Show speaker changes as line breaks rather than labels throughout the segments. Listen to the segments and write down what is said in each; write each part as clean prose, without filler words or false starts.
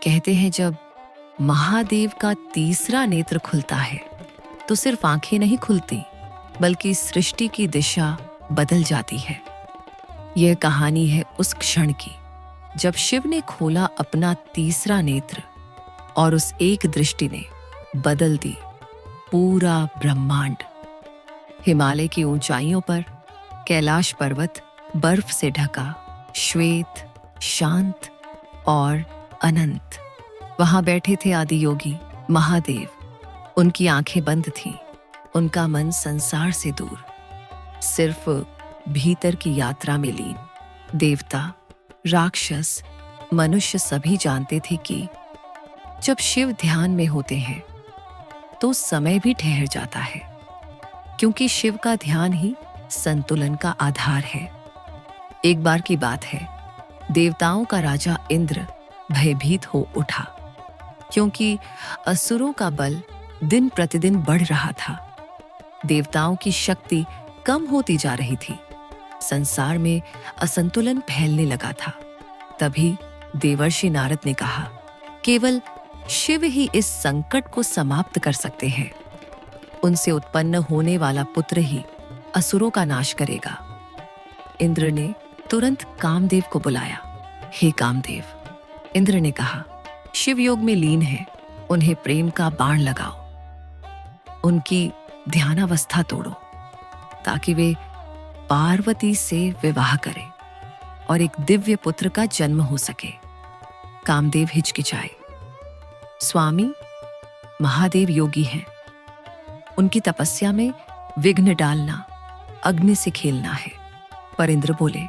कहते हैं जब महादेव का तीसरा नेत्र खुलता है तो सिर्फ आंखें नहीं खुलती, बल्कि सृष्टि की दिशा बदल जाती है। यह कहानी है उस क्षण की जब शिव ने खोला अपना तीसरा नेत्र और उस एक दृष्टि ने बदल दी पूरा ब्रह्मांड। हिमालय की ऊंचाइयों पर कैलाश पर्वत बर्फ से ढका, श्वेत, शांत और अनंत। वहां बैठे थे आदि योगी महादेव। उनकी आंखें बंद थीं, उनका मन संसार से दूर, सिर्फ भीतर की यात्रा में लीन। देवता, राक्षस, मनुष्य सभी जानते थे कि जब शिव ध्यान में होते हैं तो समय भी ठहर जाता है, क्योंकि शिव का ध्यान ही संतुलन का आधार है। एक बार की बात है, देवताओं का राजा इंद्र भयभीत हो उठा, क्योंकि असुरों का बल दिन प्रतिदिन बढ़ रहा था। देवताओं की शक्ति कम होती जा रही थी। संसार में असंतुलन फैलने लगा था। तभी देवर्षि नारद ने कहा, केवल शिव ही इस संकट को समाप्त कर सकते हैं। उनसे उत्पन्न होने वाला पुत्र ही असुरों का नाश करेगा। इंद्र ने तुरंत कामदेव को बुलाया। हे कामदेव, इंद्र ने कहा, शिव योग में लीन है, उन्हें प्रेम का बाण लगाओ, उनकी ध्यानावस्था तोड़ो, ताकि वे पार्वती से विवाह करें और एक दिव्य पुत्र का जन्म हो सके। कामदेव हिचकिचाए। स्वामी, महादेव योगी हैं, उनकी तपस्या में विघ्न डालना, अग्नि से खेलना है। पर इंद्र बोले,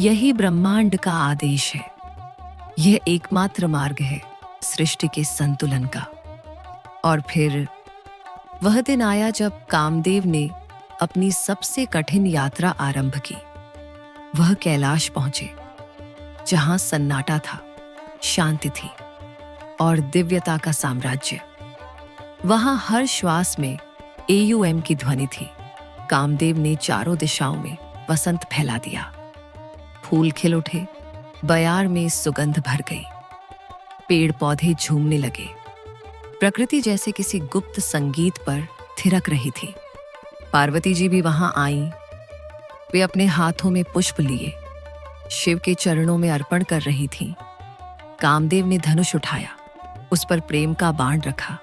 यही ब्रह्मांड का आदेश है, यह एकमात्र मार्ग है सृष्टि के संतुलन का। और फिर वह दिन आया जब कामदेव ने अपनी सबसे कठिन यात्रा आरंभ की। वह कैलाश पहुंचे, जहां सन्नाटा था, शांति थी और दिव्यता का साम्राज्य। वहां हर श्वास में एयूएम की ध्वनि थी। कामदेव ने चारों दिशाओं में वसंत फैला दिया। फूल खिल उठे, बयार में सुगंध भर गई, पेड़ पौधे झूमने लगे। प्रकृति जैसे किसी गुप्त संगीत पर थिरक रही थी। पार्वती जी भी वहां आईं। वे अपने हाथों में पुष्प लिए शिव के चरणों में अर्पण कर रही थीं। कामदेव ने धनुष उठाया, उस पर प्रेम का बाण रखा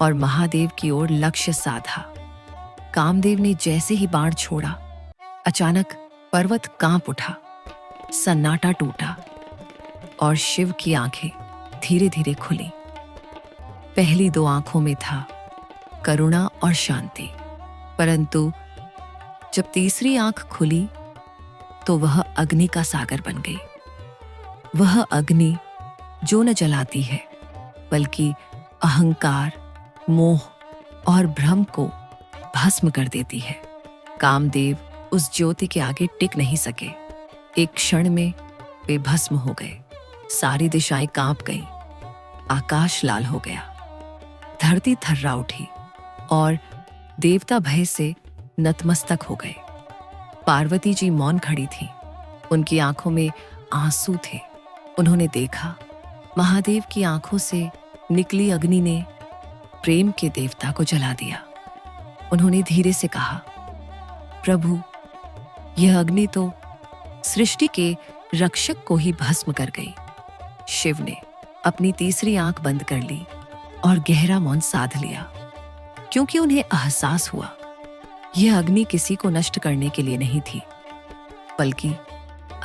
और महादेव की ओर लक्ष्य साधा। कामदेव ने जैसे ही बाण छोड़ा, अचानक पर्वत कांप उठा, सन्नाटा टूटा और शिव की आंखें धीरे धीरे खुली। पहली दो आंखों में था करुणा और शांति, परंतु जब तीसरी आंख खुली तो वह अग्नि का सागर बन गई। वह अग्नि जो न जलाती है, बल्कि अहंकार, मोह और भ्रम को भस्म कर देती है। कामदेव उस ज्योति के आगे टिक नहीं सके। एक क्षण में वे भस्म हो गए। सारी दिशाएं कांप गईं, आकाश लाल हो गया, धरती थर्रा उठी और देवता भय से नतमस्तक हो गए। पार्वती जी मौन खड़ी थीं, उनकी आंखों में आंसू थे। उन्होंने देखा, महादेव की आंखों से निकली अग्नि ने प्रेम के देवता को जला दिया। उन्होंने धीरे से कहा, प्रभु, यह अग्नि तो सृष्टि के रक्षक को ही भस्म कर गई। शिव ने अपनी तीसरी आंख बंद कर ली और गहरा मौन साध लिया, क्योंकि उन्हें एहसास हुआ यह अग्नि किसी को नष्ट करने के लिए नहीं थी, बल्कि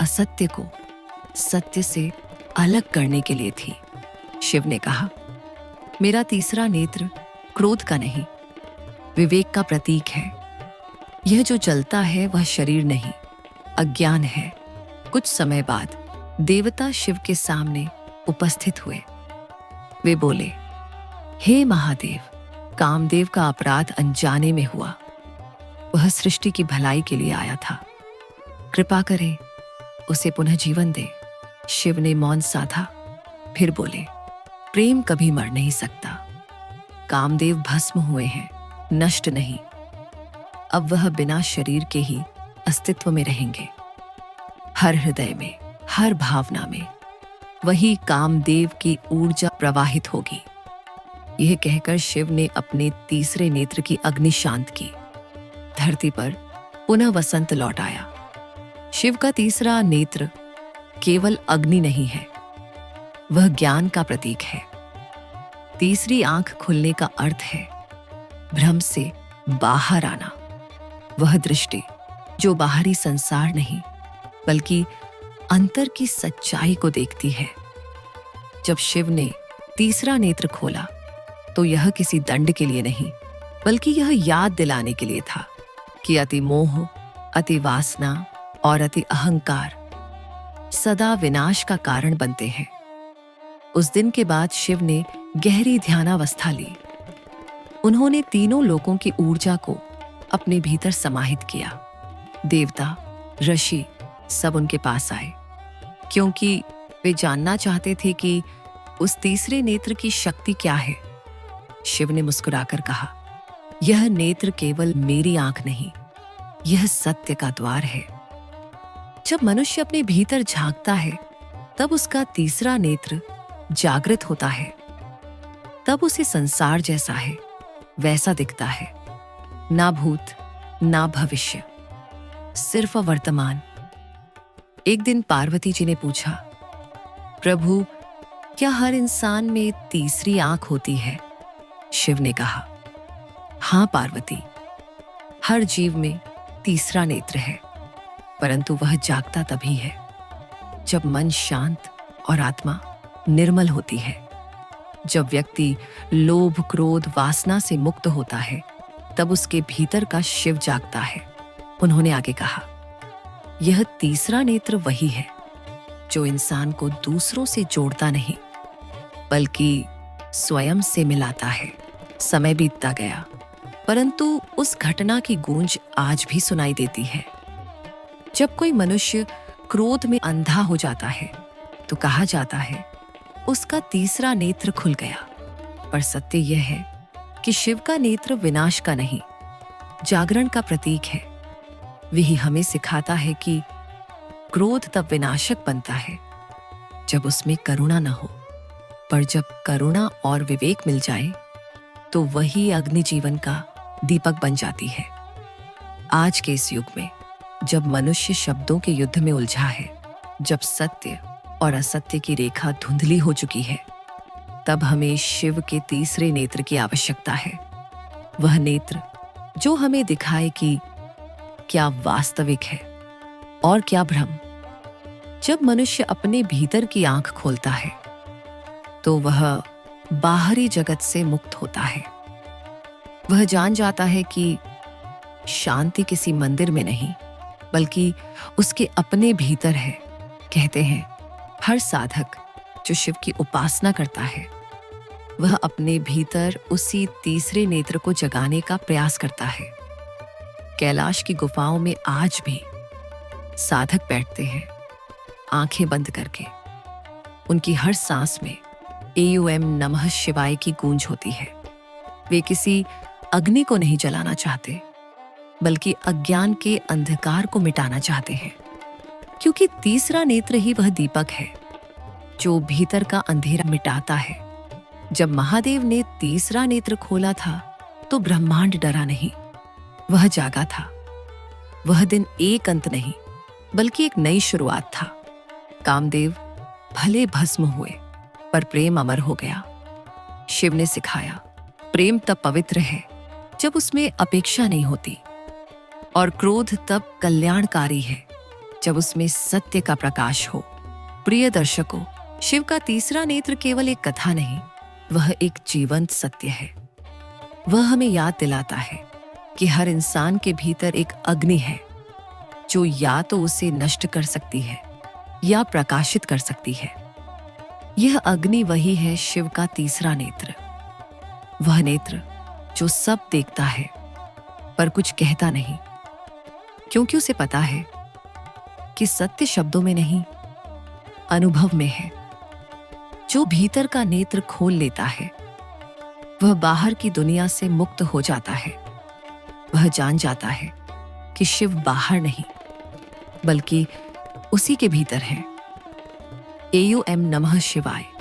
असत्य को सत्य से अलग करने के लिए थी। शिव ने कहा, मेरा तीसरा नेत्र क्रोध का नहीं, विवेक का प्रतीक है। यह जो जलता है वह शरीर नहीं, अज्ञान है। कुछ समय बाद देवता शिव के सामने उपस्थित हुए। वे बोले, हे महादेव, कामदेव का अपराध अनजाने में हुआ। वह सृष्टि की भलाई के लिए आया था, कृपा करें उसे पुनः जीवन दे। शिव ने मौन साधा, फिर बोले, प्रेम कभी मर नहीं सकता। कामदेव भस्म हुए हैं, नष्ट नहीं। अब वह बिना शरीर के ही अस्तित्व में रहेंगे, हर हृदय में, हर भावना में। वही कामदेव की ऊर्जा प्रवाहित होगी। यह कहकर शिव ने अपने तीसरे नेत्र की अग्नि शांत की। धरती पर पुनः वसंत लौट आया। शिव का तीसरा नेत्र केवल अग्नि नहीं है, वह ज्ञान का प्रतीक है। तीसरी आंख खुलने का अर्थ है भ्रम से बाहर आना। वह दृष्टि जो बाहरी संसार नहीं बल्कि अंतर की सच्चाई को देखती है। जब शिव ने तीसरा नेत्र खोला तो यह किसी दंड के लिए नहीं बल्कि यह याद दिलाने के लिए था कि अति मोह, अति वासना और अति अहंकार सदा विनाश का कारण बनते हैं। उस दिन के बाद शिव ने गहरी ध्यानावस्था ली। उन्होंने तीनों लोकों की ऊर्जा को अपने भीतर समाहित किया। देवता, ऋषि सब उनके पास आए क्योंकि वे जानना चाहते थे कि उस तीसरे नेत्र की शक्ति क्या है। शिव ने मुस्कुराकर कहा, यह नेत्र केवल मेरी आंख नहीं, यह सत्य का द्वार है। जब मनुष्य अपने भीतर झांकता है तब उसका तीसरा नेत्र जागृत होता है। तब उसे संसार जैसा है वैसा दिखता है, ना भूत ना भविष्य, सिर्फ वर्तमान। एक दिन पार्वती जी ने पूछा, प्रभु क्या हर इंसान में तीसरी आंख होती है? शिव ने कहा, हां पार्वती, हर जीव में तीसरा नेत्र है, परंतु वह जागता तभी है जब मन शांत और आत्मा निर्मल होती है। जब व्यक्ति लोभ, क्रोध, वासना से मुक्त होता है तब उसके भीतर का शिव जागता है। उन्होंने आगे कहा, यह तीसरा नेत्र वही है जो इंसान को दूसरों से जोड़ता नहीं बल्कि स्वयं से मिलाता है। समय बीतता गया परंतु उस घटना की गूंज आज भी सुनाई देती है। जब कोई मनुष्य क्रोध में अंधा हो जाता है तो कहा जाता है उसका तीसरा नेत्र खुल गया। पर सत्य यह है कि शिव का नेत्र विनाश का नहीं, जागरण का प्रतीक है। वही हमें सिखाता है कि क्रोध तब विनाशक बनता है जब उसमें करुणा न हो, पर जब करुणा और विवेक मिल जाए तो वही अग्नि जीवन का दीपक बन जाती है। आज के इस युग में जब मनुष्य शब्दों के युद्ध में उलझा है, जब सत्य और असत्य की रेखा धुंधली हो चुकी है, तब हमें शिव के तीसरे नेत्र की आवश्यकता है। वह नेत्र जो हमें दिखाए कि क्या वास्तविक है और क्या भ्रम। जब मनुष्य अपने भीतर की आंख खोलता है तो वह बाहरी जगत से मुक्त होता है। वह जान जाता है कि शांति किसी मंदिर में नहीं बल्कि उसके अपने भीतर है। कहते हैं हर साधक जो शिव की उपासना करता है वह अपने भीतर उसी तीसरे नेत्र को जगाने का प्रयास करता है। कैलाश की गुफाओं में आज भी साधक बैठते हैं आंखें बंद करके। उनकी हर सांस में एयूएम नमः शिवाय की गूंज होती है। वे किसी अग्नि को नहीं जलाना चाहते बल्कि अज्ञान के अंधकार को मिटाना चाहते हैं, क्योंकि तीसरा नेत्र ही वह दीपक है जो भीतर का अंधेरा मिटाता है। जब महादेव ने तीसरा नेत्र खोला था तो ब्रह्मांड डरा नहीं, वह जागा था। वह दिन एक अंत नहीं बल्कि एक नई शुरुआत था। कामदेव भले भस्म हुए पर प्रेम अमर हो गया। शिव ने सिखाया प्रेम तब पवित्र है जब उसमें अपेक्षा नहीं होती, और क्रोध तब कल्याणकारी है जब उसमें सत्य का प्रकाश हो। प्रिय दर्शकों, शिव का तीसरा नेत्र केवल एक कथा नहीं, वह एक जीवंत सत्य है। वह हमें याद दिलाता है कि हर इंसान के भीतर एक अग्नि है जो या तो उसे नष्ट कर सकती है या प्रकाशित कर सकती है। यह अग्नि वही है शिव का तीसरा नेत्र, वह नेत्र जो सब देखता है पर कुछ कहता नहीं, क्योंकि उसे पता है कि सत्य शब्दों में नहीं अनुभव में है। जो भीतर का नेत्र खोल लेता है वह बाहर की दुनिया से मुक्त हो जाता है। वह जान जाता है कि शिव बाहर नहीं बल्कि उसी के भीतर है। AUM नमः शिवाय।